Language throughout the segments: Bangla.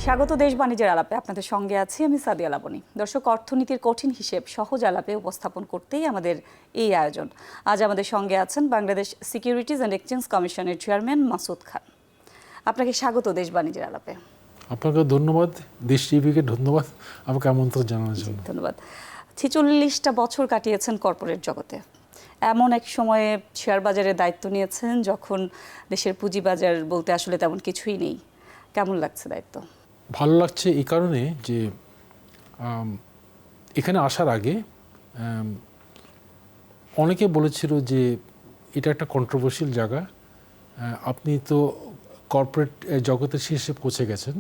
স্বাগত দেশ বাণিজ্যের আলাপে আপনাদের সঙ্গে আছি আমি সাদিয়া লাবনী। দর্শক, অর্থনীতির কঠিন হিসেব সহজ আলাপে উপস্থাপন করতেই আমাদের এই আয়োজন। আজ আমাদের সঙ্গে আছেন বাংলাদেশ সিকিউরিটিজ অ্যান্ড এক্সচেঞ্জ কমিশনের চেয়ারম্যান মাসুদ খান। আপনাকে স্বাগত দেশ বাণিজ্যের আলাপে। আপনাকে ধন্যবাদ, দেশ টিভিকে ধন্যবাদ আমাকে আমন্ত্রণ জানানোর জন্য। ধন্যবাদ। 46টা বছর কাটিয়েছেন কর্পোরেট জগতে, এমন এক সময়ে শেয়ার বাজারে দায়িত্ব নিয়েছেন যখন দেশের পুঁজিবাজার বলতে আসলে তেমন কিছুই নেই। কেমন লাগছে দায়িত্ব? ভালো লাগছে এই কারণে যে এখানে আসার আগে অনেকে বলেছিল যে এটা একটা কন্ট্রোভার্সিয়াল জায়গা, আপনি তো কর্পোরেট জগতের শীর্ষে পৌঁছে গেছেন,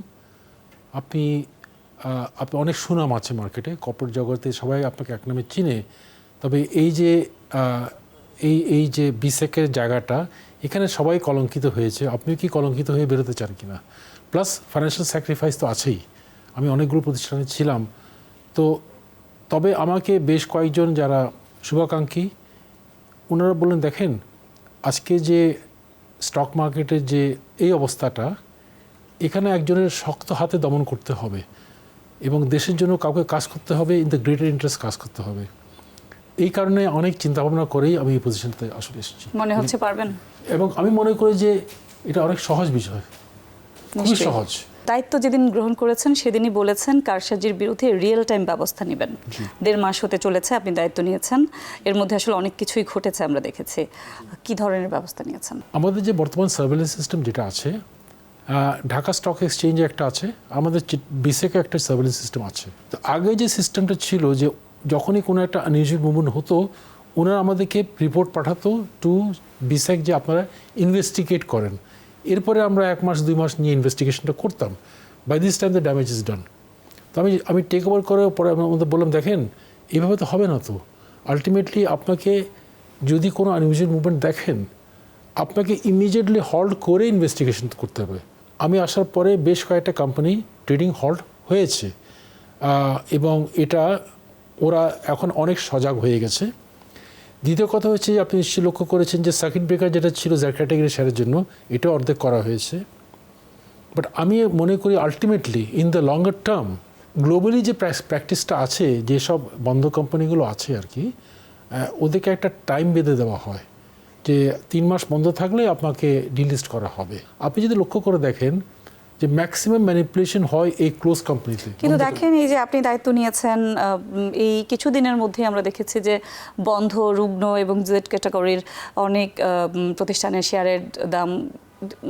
আপনি অনেক সুনাম আছে মার্কেটে, কর্পোরেট জগতে সবাই আপনাকে এক নামে চিনে, তবে এই যে বিসেকের জায়গাটা এখানে সবাই কলঙ্কিত হয়েছে, আপনিও কি কলঙ্কিত হয়ে বেরোতে চান কিনা? প্লাস ফাইন্যান্সিয়াল স্যাক্রিফাইস তো আছেই, আমি অনেকগুলো প্রতিষ্ঠানে ছিলাম তো। তবে আমাকে বেশ কয়েকজন যারা শুভাকাঙ্ক্ষী ওনারা বললেন, দেখেন আজকে যে স্টক মার্কেটের যে এই অবস্থাটা, এখানে একজনের শক্ত হাতে দমন করতে হবে এবং দেশের জন্য কাউকে কাজ করতে হবে, ইন দ্য গ্রেটার ইন্টারেস্ট কাজ করতে হবে। এই কারণে অনেক চিন্তাভাবনা করেই আমি এই পজিশনতে আসলে এসেছি। মনে হচ্ছে পারবেন? এবং আমি মনে করি যে এটা অনেক সহজ বিষয়, খুবই সহজ। দায়িত্ব যেদিন গ্রহণ করেছেন সেদিনই বলেছেন কারসাজির বিরুদ্ধে রিয়েল টাইম ব্যবস্থা নেবেন। 1.5 মাস হতে চলেছে আপনি দায়িত্ব নিয়েছেন, এর মধ্যে আসলে অনেক কিছুই ঘটেছে আমরা দেখেছি। কি ধরনের ব্যবস্থা নিয়েছেন? আমাদের যে বর্তমান সার্ভেলেন্স সিস্টেম যেটা আছে, ঢাকা স্টক এক্সচেঞ্জে একটা আছে, আমাদের বিসেকে একটা সার্ভেলেন্স সিস্টেম আছে। তো আগে যে সিস্টেমটা ছিল যে যখনই কোনো একটা আনইউজুয়াল মুভমেন্ট হতো ওনারা আমাদেরকে রিপোর্ট পাঠাতো টু বিসেক যে আপনারা ইনভেস্টিগেট করেন, এরপরে আমরা 1 মাস 2 মাস নিয়ে ইনভেস্টিগেশনটা করতাম। By this time the damage is done. তো আমি টেক ওভার করার পরে আমাদের বললাম, দেখেন এভাবে তো হবে না, তো আলটিমেটলি আপনাকে যদি কোনো আনইউজুয়াল মুভমেন্ট দেখেন আপনাকে ইমিডিয়েটলি হল্ট করে ইনভেস্টিগেশন করতে হবে। আমি আসার পরে বেশ কয়েকটা কোম্পানি ট্রেডিং হল্ট হয়েছে এবং এটা ওরা এখন অনেক সজাগ হয়ে গেছে। দ্বিতীয় কথা হচ্ছে যে আপনি নিশ্চয়ই লক্ষ্য করেছেন যে সার্কিট ব্রেকার যেটা ছিল যার ক্যাটাগরি শেয়ারের জন্য, এটা অর্ধেক করা হয়েছে। বাট আমি মনে করি ultimately in the longer term globally যে প্র্যাকটিসটা আছে, যেসব বন্ধ কোম্পানিগুলো আছে আর কি, ওদেরকে একটা টাইম বেঁধে দেওয়া হয় যে 3 মাস বন্ধ থাকলে আপনাকে ডিলিস্ট করা হবে। আপনি যদি লক্ষ্য করে দেখেন যে ম্যাক্সিমাম ম্যানিপুলেশন হয় এই ক্লোজ কোম্পানিতে। কিন্তু দেখেন এই যে আপনি দায়িত্ব নিয়েছেন, এই কিছুদিনের মধ্যে আমরা দেখেছি যে বন্ধ, রুগ্ন এবং জেড ক্যাটাগরির অনেক প্রতিষ্ঠানের শেয়ারের দাম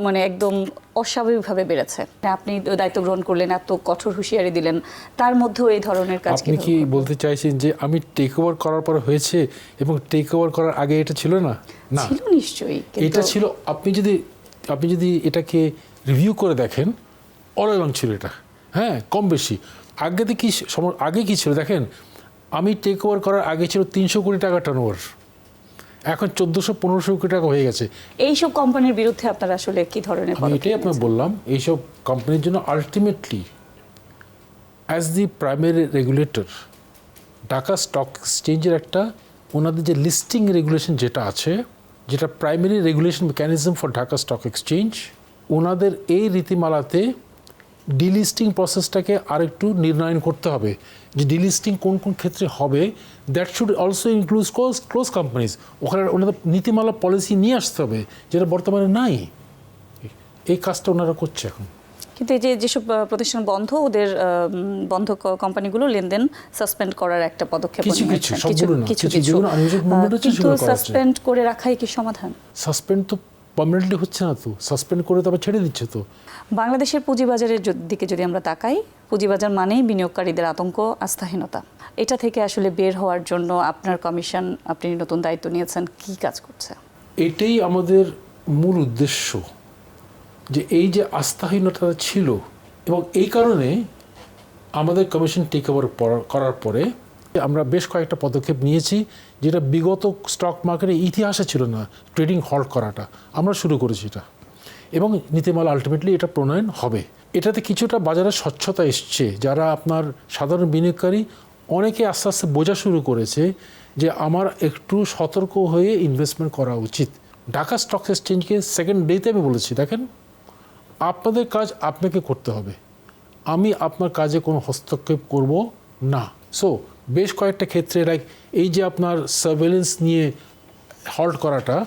মানে একদম অস্বাভাবিকভাবে বেড়েছে। আপনি দায়িত্ব গ্রহণ করলেন, এত কঠোর হুঁশিয়ারি দিলেন, তার মধ্যেও এই ধরনের কাজ। আপনি কি বলতে চাইছেন যে আমি টেক ওভার করার পর হয়েছে এবং টেক ওভার করার আগে এটা ছিল না? না, ছিল নিশ্চয়ই, এটা ছিল। আপনি যদি এটাকে রিভিউ করে দেখেন অল অ্যালং ছিল এটা, হ্যাঁ, কম বেশি। আগে কি ছিল দেখেন, আমি টেক ওভার করার আগে ছিল 300 কোটি টাকা টার্নওভার, এখন 1400-1500 কোটি টাকা হয়ে গেছে। এইসব কোম্পানির বিরুদ্ধে আপনারা আসলে কি ধরনের আমি এটাই আপনাকে বললাম, এইসব কোম্পানির জন্য ultimately as the primary regulator Dhaka stock এক্সচেঞ্জের একটা ওনাদের যে লিস্টিং রেগুলেশন যেটা আছে, যেটা primary regulation mechanism for Dhaka stock exchange, ওনাদের এই রীতিমালাতে ডিলিস্টিং প্রসেসটাকে আরেকটু নির্ণয়ন করতে হবে যে ডিলিস্টিং কোন কোন ক্ষেত্রে হবে। That should also include close companies. ওখানে ওনাদের নীতিমালা পলিসি নিয়ে আসতে হবে, যেটা বর্তমানে নাই। এই কাজটা ওনারা করছে এখন। কিন্তু এই যে যেসব প্রতিষ্ঠান বন্ধ, ওদের বন্ধ কোম্পানিগুলো লেনদেন সাসপেন্ড করার একটা পদক্ষেপ কিন্তু সাসপেন্ড করে রাখাই কি সমাধান? সাসপেন্ড তো পার্মানেন্টলি হচ্ছে না, তো সাসপেন্ড করে তো আবার ছেড়ে দিচ্ছে। তো বাংলাদেশের পুঁজিবাজারের দিকে যদি আমরা তাকাই, পুঁজিবাজার মানেই বিনিয়োগকারীদের আতঙ্ক, আস্থাহীনতা। এটা থেকে আসলে বের হওয়ার জন্য আপনার কমিশন, আপনি নতুন দায়িত্ব নিয়েছেন, কি কাজ করছে? এটাই আমাদের মূল উদ্দেশ্য, যে এই যে আস্থাহীনতা ছিল এবং এই কারণে আমাদের কমিশন টেক ওভার করার পরে আমরা বেশ কয়েকটা পদক্ষেপ নিয়েছি, যেটা বিগত স্টক মার্কেটের ইতিহাসে ছিল না। ট্রেডিং হল্ট করাটা আমরা শুরু করেছি এটা, এবং নীতিমালা আলটিমেটলি এটা প্রণয়ন হবে। এটাতে কিছুটা বাজারে স্বচ্ছতা এসছে, যারা আপনার সাধারণ বিনিয়োগকারী অনেকে আস্তে আস্তে বোঝা শুরু করেছে যে আমার একটু সতর্ক হয়ে ইনভেস্টমেন্ট করা উচিত। ঢাকা স্টক এক্সচেঞ্জকে সেকেন্ড ডেতে আমি বলেছি, দেখেন আপনাদের কাজ আপনাকে করতে হবে, আমি আপনার কাজে কোনো হস্তক্ষেপ করব না। সো বেশ কয়েকটা ক্ষেত্রে লাইক এই যে আপনার সার্ভেলেন্স নিয়ে হল্ট করাটা,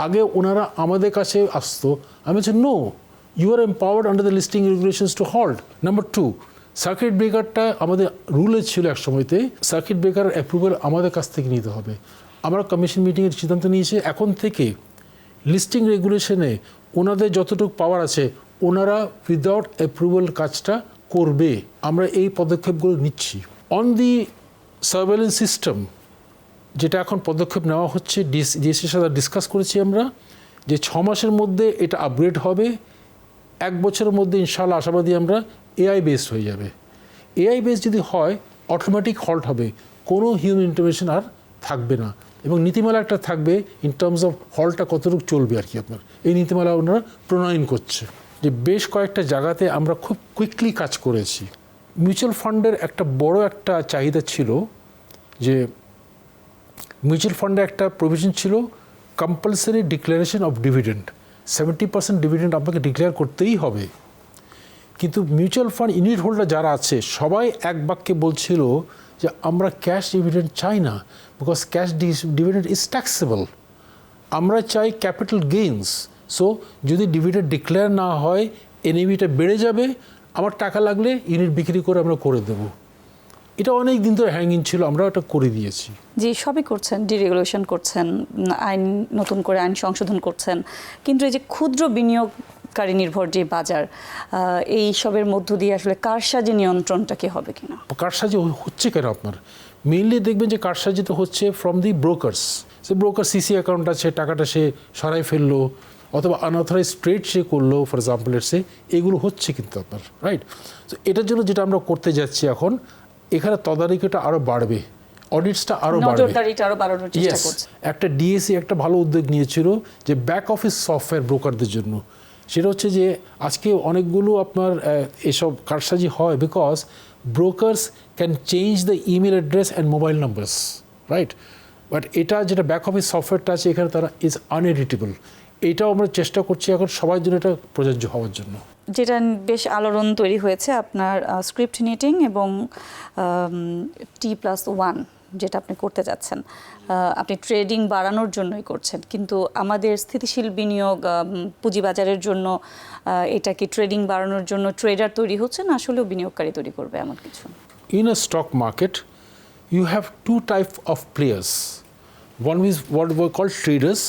আগে ওনারা আমাদের কাছে আসতো, আমি বলছি no, you are empowered under the listing regulations to halt. Number 2, circuit ব্রেকারটা আমাদের রুলে ছিল এক সময়তে, সার্কিট ব্রেকার অ্যাপ্রুভাল আমাদের কাছ থেকে নিতে হবে। আমরা কমিশন মিটিংয়ের সিদ্ধান্ত নিয়েছি এখন থেকে লিস্টিং রেগুলেশনে ওনাদের যতটুকু পাওয়ার আছে ওনারা উইদাউট অ্যাপ্রুভাল কাজটা করবে। আমরা এই পদক্ষেপগুলো নিচ্ছি। অন দি সার্ভেলেন্স সিস্টেম যেটা এখন পদক্ষেপ নেওয়া হচ্ছে, ডিএসির সাথে ডিসকাস করেছি আমরা যে 6 মাসের মধ্যে এটা আপগ্রেড হবে, 1 বছরের মধ্যে ইনশাআল্লাহ আশাবাদী আমরা এআই বেসড হয়ে যাবে। এআই বেসড যদি হয় অটোমেটিক হল্ট হবে, কোনো হিউম্যান ইন্টারভেনশন আর থাকবে না, এবং নীতিমালা একটা থাকবে ইন টার্মস অফ হলটা কতটুকু চলবে আর কি। আপনার এই নীতিমালা ওনারা প্রণয়ন করছে। যে বেশ কয়েকটা জায়গাতে আমরা খুব কুইকলি কাজ করেছি। মিউচুয়াল ফান্ডের একটা বড় একটা চাহিদা ছিল যে মিউচুয়াল ফান্ডে একটা প্রভিশন ছিল compulsory declaration of dividend, 70% dividend আপনাকে ডিক্লেয়ার করতেই হবে। কিন্তু মিউচুয়াল ফান্ড ইউনিট হোল্ডার যারা আছে সবাই এক বাক্যে বলছিল যে আমরা ক্যাশ ডিভিডেন্ড চাই না, because cash dividend is taxable. আমরা চাই ক্যাপিটাল গেইনস। সো যদি ডিভিডেন্ড ডিক্লেয়ার না হয় এনএভিটা বেড়ে যাবে, আমার টাকা লাগলে ইউনিট বিক্রি করে আমরা করে দেব। এটা অনেক দিন ধরে হ্যাঙ্গিং ছিল, আমরা ওটা করে দিয়েছি। জি, সবই করছেন, ডিরেগুলেশন করছেন, আইন নতুন করে আইন সংশোধন করছেন, কিন্তু এই যে ক্ষুদ্র বিনিয়োগকারী নির্ভর যে বাজার, এই সবের মধ্য দিয়ে আসলে কারসাজি নিয়ন্ত্রণটা কি হবে কিনা? কারসাজি হচ্ছে কেন আপনার? মেইনলি দেখবেন যে কারসাজি তো হচ্ছে from the brokers. Say broker CC account আছে, টাকাটা সে সরাই ফেললো, অথবা আনঅথরাইজ ট্রেড সে করলো ফর এক্সাম্পল সে, এগুলো হচ্ছে কিন্তু আপনার, রাইট? তো এটার জন্য যেটা আমরা করতে যাচ্ছি এখন, এখানে তদারকিটা আরও বাড়বে, অডিটসটা আরও বাড়বে, নজরদারিটা আরও বাড়ানোর চেষ্টা করছে। একটা ডিএসি একটা ভালো উদ্যোগ নিয়েছিল যে ব্যাক অফিস সফটওয়্যার ব্রোকারদের জন্য। সেটা হচ্ছে যে আজকে অনেকগুলো আপনার এসব কারসাজি হয় because brokers can change the email address and mobile numbers, right? But এটা যেটা ব্যাক অফিস সফটওয়্যারটা আছে এখানে তারা ইজ আনএডিটেবল। এটাও আমরা চেষ্টা করছি এখন সবার জন্য এটা প্রযোজ্য হওয়ার জন্য। যেটা বেশ আলোড়ন তৈরি হয়েছে আপনার স্ক্রিপ্ট নিটিং এবং T+1 যেটা আপনি করতে যাচ্ছেন, আপনি ট্রেডিং বাড়ানোর জন্যই করছেন, কিন্তু আমাদের স্থিতিশীল বিনিয়োগ পুঁজিবাজারের জন্য এটা কি ট্রেডিং বাড়ানোর জন্য ট্রেডার তৈরি হচ্ছে না আসলেও বিনিয়োগকারী তৈরি করবে এমন কিছু? In a stock market, you have 2 types of players. One is what we call traders,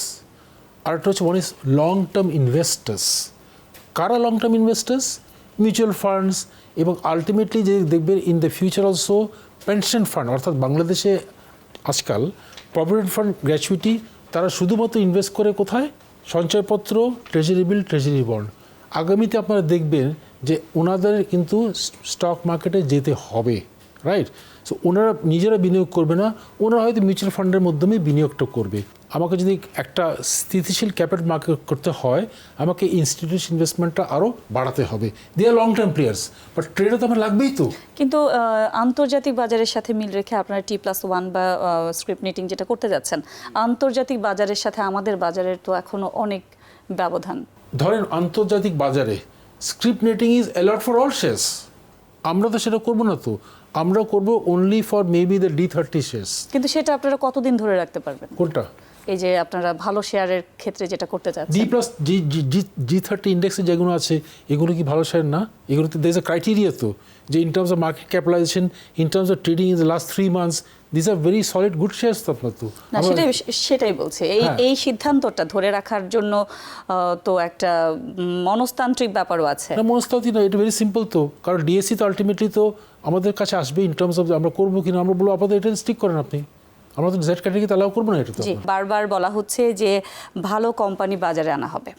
আর একটা হচ্ছে one is long-term investors. কারা long-term investors? Mutual funds, এবং আলটিমেটলি যে দেখবেন in the future also pension fund, অর্থাৎ বাংলাদেশে আজকাল প্রভিডেন্ট ফান্ড গ্র্যাচুইটি তারা শুধুমাত্র ইনভেস্ট করে কোথায়? সঞ্চয়পত্র, ট্রেজারি বিল, ট্রেজারি বন্ড। আগামীতে আপনারা দেখবেন যে ওনাদের কিন্তু স্টক মার্কেটে যেতে হবে, রাইট? সো ওনারা নিজেরা বিনিয়োগ করবে না, ওনারা হয়তো মিউচুয়াল ফান্ডের মাধ্যমে বিনিয়োগটা করবে। আমাকে যদি একটা স্থিতিশীল ক্যাপিটাল মার্কেট করতে হয়, আমাকে ইনস্টিটিউশন ইনভেস্টমেন্টটা আরও বাড়াতে হবে। They are long term players, but trader তো আমার লাগবেই তো। কিন্তু আন্তর্জাতিক বাজারের সাথে মিল রেখে আপনারা T+1 বা স্ক্রিপ্ট নিটিং যেটা করতে যাচ্ছেন, আন্তর্জাতিক বাজারের সাথে আমাদের বাজারের তো এখনো অনেক ব্যবধান। ধরেন আন্তর্জাতিক বাজারে script netting is allowed for all shares, আমরা তো সেটা করবো না, তো আমরা করবো only for maybe the D30 shares. কিন্তু সেটা আপনারা কতদিন ধরে রাখতে পারবেন? কোনটা? এই যে আপনারা ভালো শেয়ারের ক্ষেত্রে যেটা করতে চাচ্ছেন, G30 ইন্ডেক্সে যেগুলো আছে এগুলো কি ভালো শেয়ার না? এগুলোতে দের ইজ আ ক্রাইটেরিয়া তো, যে in terms of market capitalization, in terms of trading in the last 3 months, this are very solid good shares তো আপনার তো। না সেটাই বলছে, এই সিদ্ধান্তটা ধরে রাখার জন্য তো একটা মনস্তান্ত্রিক ব্যাপারও আছে। না, মনস্তান্ত্রিক না, এটা ভেরি সিম্পল তো, কারণ ডিএসসি তো আলটিমেটলি তো আমাদের কাছে আসবে ইন টার্মস অফ আমরা করবো কিনা। আমরা বলবো আপাতত এটা স্টিক করেন আপনি, আমরা তো জেড ক্যাটাগরিতে অ্যালাউ করবো না এটা তো। জি, বারবার বলা হচ্ছে যে ভালো কোম্পানি বাজারে আনা হবে,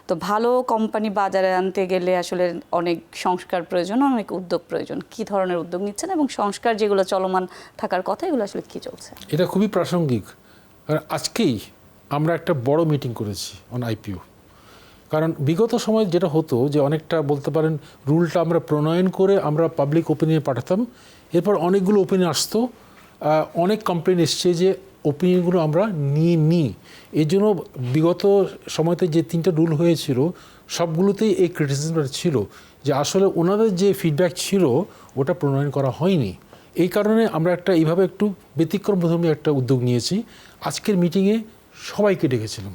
তো ভালো কোম্পানি বাজারে আনতে গেলে আসলে অনেক সংস্কার প্রয়োজন, অনেক উদ্যোগ প্রয়োজন। কি ধরনের উদ্যোগ নিচ্ছেন এবং সংস্কার যেগুলো চলমান থাকার কথা এগুলো আসলে কি চলছে? এটা খুবই প্রাসঙ্গিক, কারণ আজকেই আমরা একটা বড় মিটিং করেছি অন আইপিও। কারণ বিগত সময় যেটা হতো যে অনেকটা বলতে পারেন রুলটা আমরা প্রণয়ন করে আমরা পাবলিক ওপিনিয়নে পাঠাতাম, এরপর অনেকগুলো ওপিনিয়ন আসতো, অনেক কমপ্লেন এসছে যে ওপিনিয়নগুলো আমরা নিই। এই জন্য বিগত সময়তে যে 3টা রুল হয়েছিল সবগুলোতেই এই ক্রিটিসিজমটা ছিল যে আসলে ওনাদের যে ফিডব্যাক ছিল ওটা প্রণয়ন করা হয়নি। এই কারণে আমরা এইভাবে একটু ব্যতিক্রমধর্মী একটা উদ্যোগ নিয়েছি। আজকের মিটিংয়ে সবাইকে ডেকেছিলাম,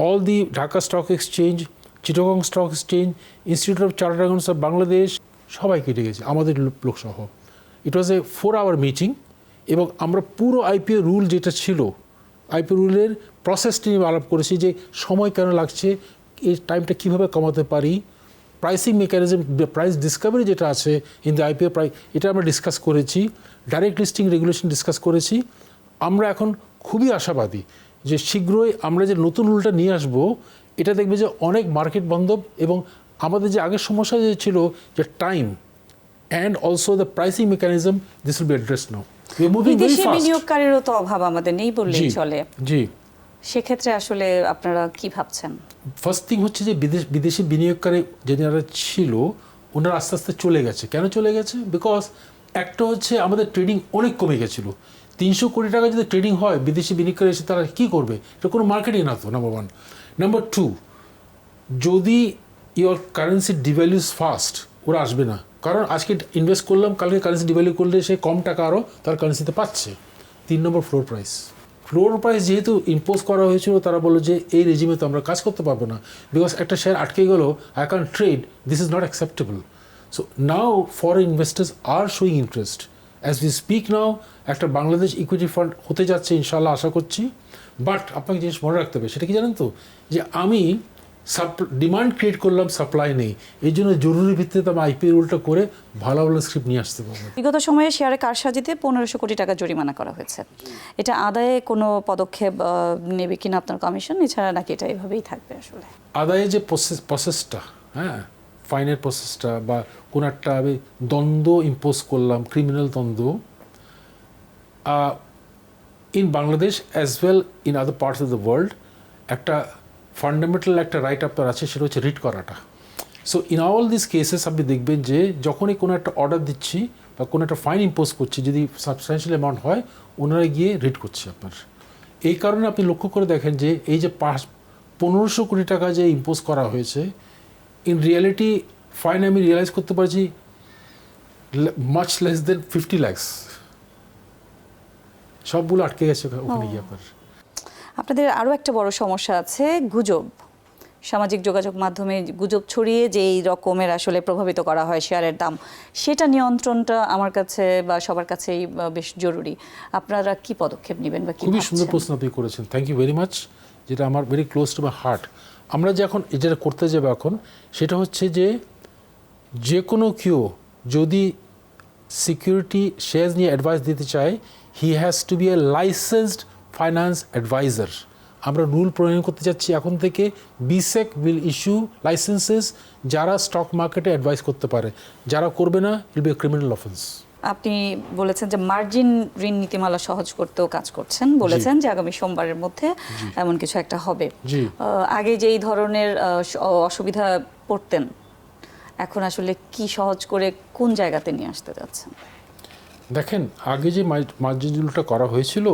all the Dhaka stock exchange, Chittagong stock exchange, institute of chartered accountants of Bangladesh, সবাইকে ডেকেছি, আমাদের লোকসহ। ইট ওয়াজ এ 4 আওয়ার মিটিং এবং আমরা পুরো আইপিও রুল যেটা ছিল, আইপিও রুলের প্রসেসটি নিয়ে আলাপ করেছি, যে সময় কেন লাগছে, এই টাইমটা কীভাবে কমাতে পারি, প্রাইসিং মেকানিজম, প্রাইস ডিসকাভারি যেটা আছে ইন দ্য আইপিও প্রাইস, এটা আমরা ডিসকাস করেছি, ডাইরেক্ট লিস্টিং রেগুলেশন ডিসকাস করেছি। আমরা এখন খুবই আশাবাদী যে শীঘ্রই আমরা যে নতুন রুলটা নিয়ে আসব, এটা দেখবে যে অনেক মার্কেট বান্ধব এবং আমাদের যে আগের সমস্যা যে ছিল যে time and also the pricing mechanism, this will be addressed now. বিদেশি বিনিয়োগকারীরও তো অভাব আমাদের নেই বললেই চলে। জি, সেক্ষেত্রে আসলে আপনারা কি ভাবছেন? ফার্স্ট থিং হচ্ছে যে বিদেশি বিনিয়োগকারী যারা ছিল ওনারা আস্তে আস্তে চলে গেছে। কেন চলে গেছে? বিকজ একটা হচ্ছে আমাদের ট্রেডিং অনেক কমে গেছিলো। 300 কোটি টাকা যদি ট্রেডিং হয়, বিদেশি বিনিয়োগকারী এসে তারা কী করবে? এটা কোনো মার্কেটই না তো, নাম্বার 1। নাম্বার 2, যদি ইয়োর কারেন্সি ডিভ্যালুস ফাস্ট, ওরা আসবে না। কারণ আজকে ইনভেস্ট করলাম, কালকে কারেন্সি ডিভ্যালু করলে সে কম টাকা আরও তার কারেন্সিতে পাচ্ছে। 3 নম্বর ফ্লোর প্রাইস। ফ্লোর প্রাইস যেহেতু ইম্পোজ করা হয়েছিল, তারা বললো যে এই রেজিমে তো আমরা কাজ করতে পারবো না, বিকজ একটা শেয়ার আটকে গেল, I can trade, this is not acceptable. So now foreign investors are showing interest. As we speak now একটা বাংলাদেশ ইকুইটি ফান্ড হতে যাচ্ছে ইনশাল্লাহ, আশা করছি। বাট আপনাকে জিনিস মনে রাখতে হবে, সেটা কি জানেন তো, যে আমি ডিমান্ড ক্রিয়েট করলাম, সাপ্লাই নেই, এই জন্য জরুরি ভিত্তিতে আমি আইপিও রুলটা করে ভালো ভালো স্ক্রিপ্ট নিয়ে আসতে পারবো। বিগত সময়ে শেয়ারে কারসাজিতে 1500 কোটি টাকা জরিমানা করা হয়েছে। এটা আদায়ে কোনো পদক্ষেপ নেবে কিনা আপনার কমিশন, এছাড়া নাকি এটা এভাবেই থাকবে? আসলে আদায়ে যে প্রসেসটা, হ্যাঁ, ফাইনের প্রসেসটা বা কোনো একটা আমি দ্বন্দ্ব ইম্পোজ করলাম, ক্রিমিনাল দ্বন্দ্ব, in Bangladesh as well in other parts of the world, একটা ফান্ডামেন্টাল একটা রাইট আপনার আছে, সেটা হচ্ছে রিট করাটা। So in all this cases আপনি দেখবেন যে যখনই কোনো একটা অর্ডার দিচ্ছি বা কোনো একটা ফাইন ইম্পোজ করছি, যদি সাবস্ট্যান্সিয়াল অ্যামাউন্ট হয়, ওনারা গিয়ে রিট করছে আপনার। এই কারণে আপনি লক্ষ্য করে দেখেন যে এই যে 1500 কোটি টাকা যে ইম্পোজ করা হয়েছে, ইন রিয়ালিটি ফাইন আমি রিয়েলাইজ করতে পারছি মাচ লেস দেন 50 lakhs। সবগুলো আটকে গেছে ওখানে গিয়ে আপনার। আপনাদের আরও একটা বড় সমস্যা আছে, গুজব। সামাজিক যোগাযোগ মাধ্যমে গুজব ছড়িয়ে যেই রকমের আসলে প্রভাবিত করা হয় শেয়ারের দাম, সেটা নিয়ন্ত্রণটা আমার কাছে বা সবার কাছেই বেশ জরুরি। আপনারা কি পদক্ষেপ নেবেন বা কি? খুবই সুন্দর প্রশ্ন আপনি করেছেন, থ্যাংক ইউ ভেরি মাচ, যেটা আমার very close to my heart. আমরা যে এখন যেটা করতে যাবো এখন, সেটা হচ্ছে যে কোনো কেউ যদি সিকিউরিটি শেয়ার্স নিয়ে অ্যাডভাইস দিতে চায়, he has to be a licensed finance adviser. আমরা রুল প্রণয়ন করতে যাচ্ছি এখন থেকে, বিসেক উইল ইস্যু লাইসেন্সেস যারা স্টক মার্কেটে অ্যাডভাইস করতে পারে, যারা করবে না will be a criminal offence. আপনি বলেছেন যে মার্জিন ঋণ নীতিমালা সহজ করতেও কাজ করছেন, বলেছেন যে আগামী সোমবারের মধ্যে এমন কিছু একটা হবে। আগে যেই ধরনের অসুবিধা পড়তেন, এখন আসলে কি সহজ করে কোন জায়গাতে নিয়ে আসতে যাচ্ছেন? দেখেন, আগে যে মার্জিন রুলটা করা হয়েছিল,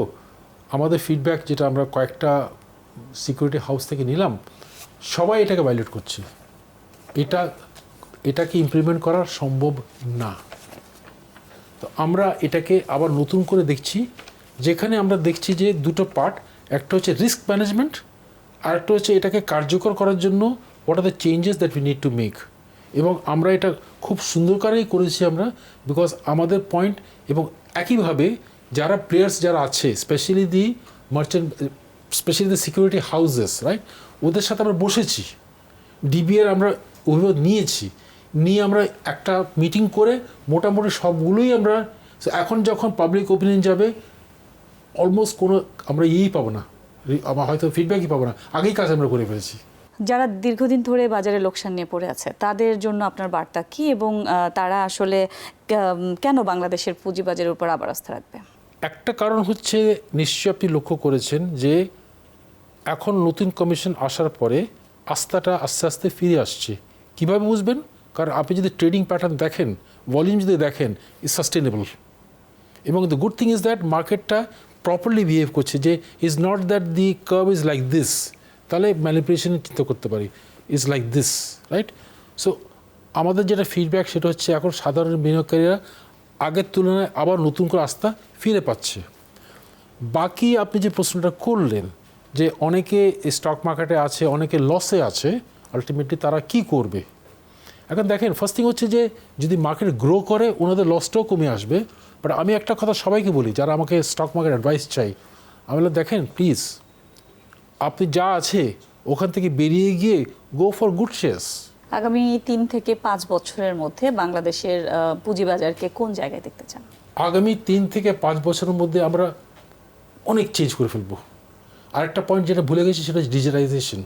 আমাদের ফিডব্যাক যেটা আমরা কয়েকটা সিকিউরিটি হাউস থেকে নিলাম, সবাই এটাকে ভায়োলেট করছে। এটাকে ইমপ্লিমেন্ট করা সম্ভব না। তো আমরা এটাকে আবার নতুন করে দেখছি, যেখানে আমরা দেখছি যে দুটো পার্ট, একটা হচ্ছে রিস্ক ম্যানেজমেন্ট, আর একটা হচ্ছে এটাকে কার্যকর করার জন্য what are the changes that we need to make. এবং আমরা এটা খুব সুন্দর করেই করেছি আমরা, বিকজ আমাদের পয়েন্ট, এবং একইভাবে যারা প্লেয়ার্স যারা আছে, specially the merchant, specially the security houses, right, ওদের সাথে আমরা বসেছি, ডিবিএর আমরা অভিমত নিয়ে আমরা একটা মিটিং করে মোটামুটি সবগুলোই আমরা, এখন যখন পাবলিক ওপিনিয়ন যাবে, অলমোস্ট কোনো আমরা পাবো না, হয়তো ফিডব্যাকই পাবো না, আগেই কাজ আমরা করে ফেলেছি। যারা দীর্ঘদিন ধরে বাজারে লোকসান নিয়ে পড়ে আছে, তাদের জন্য আপনার বার্তা কি, এবং তারা আসলে কেন বাংলাদেশের পুঁজিবাজারের উপর আবার আস্থা রাখবে? একটা কারণ হচ্ছে, নিশ্চয়ই আপনি লক্ষ্য করেছেন যে এখন নতুন কমিশন আসার পরে আস্থাটা আস্তে আস্তে ফিরে আসছে। কীভাবে বুঝবেন? কারণ আপনি যদি ট্রেডিং প্যাটার্ন দেখেন, ভলিউম যদি দেখেন, ইজ সাস্টেনেবল। এবং the good thing is that মার্কেটটা প্রপারলি বিহেভ করছে, যে is not that the curve is like this, তাহলে ম্যানিপুলেশনের চিন্তা করতে পারি, is like this, right? So আমাদের যেটা ফিডব্যাক সেটা হচ্ছে এখন সাধারণ বিনিয়োগকারীরা আগের তুলনায় আবার নতুন করে আস্থা ফিরে পাচ্ছে। বাকি আপনি যে প্রশ্নটা করলেন যে অনেকে স্টক মার্কেটে আছে, অনেকে লসে আছে, আলটিমেটলি তারা কি করবে? এখন দেখেন, ফার্স্ট থিং হচ্ছে যে যদি মার্কেট গ্রো করে ওনাদের লসটাও কমে আসবে। বাট আমি একটা কথা সবাইকে বলি যারা আমাকে স্টক মার্কেট অ্যাডভাইস চাই, আমি বলি দেখেন প্লিজ আপনি যা আছে ওখান থেকে বেরিয়ে গিয়ে গো ফর গুড শেয়ার্স। আগামী 3 থেকে 5 বছরের মধ্যে বাংলাদেশের পুঁজিবাজারকে কোন জায়গায় দেখতে চান? আগামী 3 থেকে 5 বছরের মধ্যে আমরা অনেক চেঞ্জ করে ফেলবো। আরেকটা পয়েন্ট যেটা ভুলে গেছি সেটা হচ্ছে ডিজিটাইজেশন।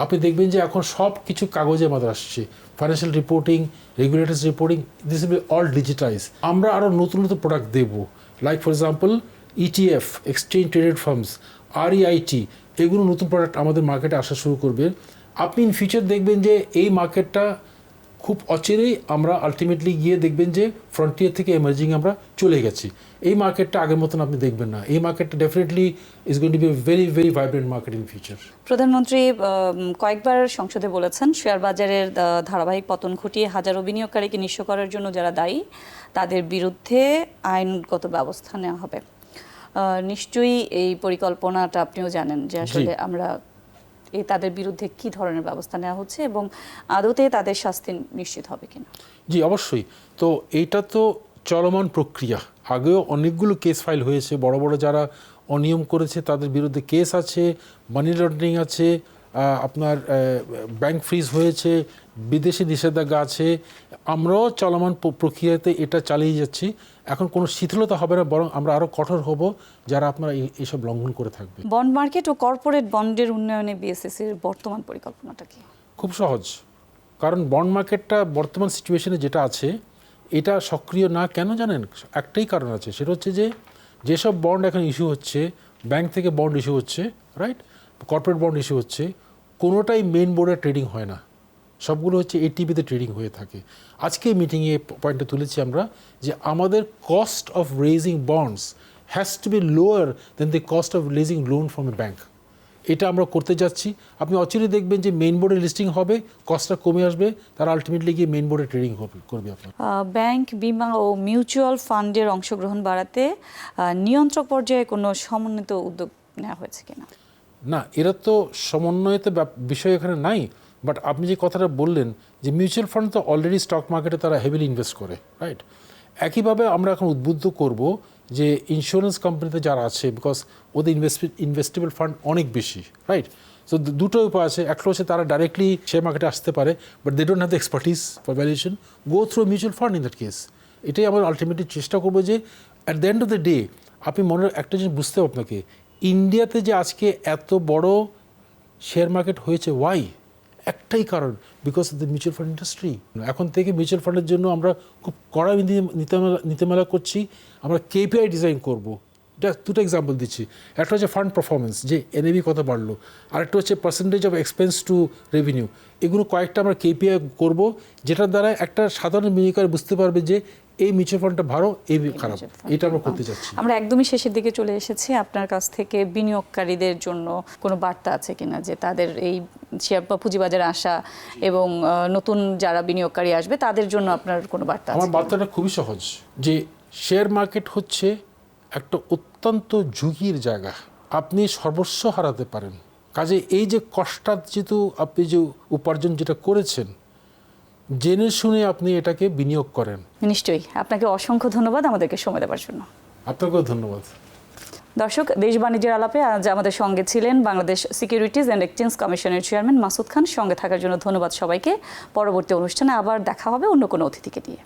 আপনি দেখবেন যে এখন সব কিছু কাগজের মাধ্যমে আসছে, financial reporting, regulatory reporting, this will be all digitise. আমরা আরও নতুন নতুন প্রোডাক্ট দেবো, like for example ETF, exchange traded firms, REIT, এগুলো নতুন প্রোডাক্ট আমাদের মার্কেটে আসা শুরু করবে। আপনি ইন ফিউচার দেখবেন যে এই মার্কেটটা খুব অচিরেই আমরা আলটিমেটলি গিয়ে দেখবেন যে ফ্রন্টিয়ার থেকে এমার্জিং আমরা চলে গেছি। এই মার্কেটটা আগের মতন আপনি দেখবেন না। এই মার্কেটটা definitely is going to be very very vibrant market in future. প্রধানমন্ত্রী কয়েকবার সংসদে বলেছেন শেয়ার বাজারের ধারাবাহিক পতন ঘটিয়ে হাজারো বিনিয়োগকারীকে নিঃস্ব করার জন্য যারা দায়ী তাদের বিরুদ্ধে আইনগত ব্যবস্থা নেওয়া হবে। নিশ্চয়ই এই পরিকল্পনাটা আপনিও জানেন যে আসলে আমরা তাদের বিরুদ্ধে কি ধরনের ব্যবস্থা নেওয়া হচ্ছে এবং আদতে তাদের শাস্তি নিশ্চিত হবে কিনা? জি অবশ্যই। তো এইটা তো চলমান প্রক্রিয়া। আগেও অনেকগুলো কেস ফাইল হয়েছে, বড় বড় যারা অনিয়ম করেছে তাদের বিরুদ্ধে কেস আছে, মানি লন্ডারিং আছে, আপনার ব্যাংক ফ্রিজ হয়েছে, বিদেশি নিষেধাজ্ঞা আছে। আমরাও চলমান প্রক্রিয়াতে এটা চালিয়ে যাচ্ছি। এখন কোনো শিথিলতা হবে না, বরং আমরা আরও কঠোর হব যারা আপনারা এইসব লঙ্ঘন করে থাকবে। বন্ড মার্কেট ও কর্পোরেট বন্ডের উন্নয়নে বিএসএসির বর্তমান পরিকল্পনাটা কি? খুব সহজ, কারণ বন্ড মার্কেটটা বর্তমান সিচুয়েশনে যেটা আছে এটা সক্রিয় না কেন জানেন? একটাই কারণ আছে, সেটা হচ্ছে যে যেসব বন্ড এখন ইস্যু হচ্ছে, ব্যাংক থেকে বন্ড ইস্যু হচ্ছে, রাইট, কর্পোরেট বন্ড ইস্যু হচ্ছে, কোনোটাই মেন বোর্ডে ট্রেডিং হয় না, সবগুলো হচ্ছে ATPতে ট্রেডিং হয়ে থাকে। আজকে মিটিংয়ে পয়েন্টটা তুলেছি আমরা যে আমাদের cost of raising bonds has to be lower than the cost of raising loan from a bank. এটা আমরা করতে যাচ্ছি। আপনি অচিরেই দেখবেন যে মেইন বোর্ডে লিস্টিং হবে, কস্টটা কমে আসবে, তারা আলটিমেটলি গিয়ে মেইন বোর্ডে ট্রেডিং করবে আপনার। ব্যাংক, বিমা ও মিউচুয়াল ফান্ডের অংশগ্রহণ বাড়াতে নিয়ন্ত্রক পর্যায়ে কোনো সমন্বিত উদ্যোগ নেওয়া হয়েছে কিনা? না, এরা তো সমন্বয়িত বিষয় এখানে নাই। বাট আপনি যে কথাটা বললেন যে মিউচুয়াল ফান্ড তো অলরেডি স্টক মার্কেটে তারা হেভিলি ইনভেস্ট করে, রাইট। একইভাবে আমরা এখন উদ্বুদ্ধ করব যে ইন্স্যুরেন্স কোম্পানিতে যারা আছে, বিকজ ওদের ইনভেস্টেবল ফান্ড অনেক বেশি, রাইট। সো দুটো উপায় আছে, একটা হচ্ছে তারা ডাইরেক্টলি শেয়ার মার্কেটে আসতে পারে, but they don't have the expertise for valuation, go through mutual fund in that case. এটাই আমরা আলটিমেটলি চেষ্টা করবো যে at the end of the day আপনি মনের একটা জিনিস বুঝতে হবে আপনাকে, ইন্ডিয়াতে যে আজকে এত বড় শেয়ার মার্কেট হয়েছে, ওয়াই? একটাই কারণ, because of the mutual fund industry. এখন থেকে মিউচুয়াল ফান্ডের জন্য আমরা খুব কড়া নীতিমালা করছি, আমরা KPI ডিজাইন করব। এটা দুটো এক্সাম্পল দিচ্ছি। একটা হচ্ছে ফান্ড পারফরমেন্স, যে NAV কত বাড়লো, আরেকটা হচ্ছে percentage of expense to revenue. এগুলো কয়েকটা আমরা KPI করব, যেটার দ্বারা একটা সাধারণ বিনিয়োগকারী বুঝতে পারবে যে এই মিউচুয়াল ফান্ডটা ভালো, এই খারাপ। এটা আমরা করতে যাচ্ছি। আমরা একদমই শেষের দিকে চলে এসেছি। আপনার কাছ থেকে বিনিয়োগকারীদের জন্য কোনো বার্তা আছে কিনা, যে তাদের এই শেয়ার বা পুঁজিবাজারে আসা এবং নতুন যারা বিনিয়োগকারী আসবে তাদের জন্য আপনার কোনো বার্তা আছে? আমার বার্তাটা খুবই সহজ, যে শেয়ার মার্কেট হচ্ছে একটা অত্যন্ত ঝুঁকির জায়গা, আপনি সর্বস্ব হারাতে পারেন। কাজে এই যে কষ্টার্জিত আপনি যে উপার্জন যেটা করেছেন, জেনে শুনে আপনি এটাকে বিনিয়োগ করেন। নিশ্চয়ই। আপনাকে অসংখ্য ধন্যবাদ আমাদেরকে সময় দেওয়ার জন্য। আপনাকেও ধন্যবাদ। দর্শক, দেশ বাণিজ্যের আলাপে আজ আমাদের সঙ্গে ছিলেন বাংলাদেশ সিকিউরিটিজ অ্যান্ড এক্সচেঞ্জ কমিশনের চেয়ারম্যান মাসুদ খান। সঙ্গে থাকার জন্য ধন্যবাদ সবাইকে। পরবর্তী অনুষ্ঠানে আবার দেখা হবে অন্য কোনো অতিথিকে নিয়ে।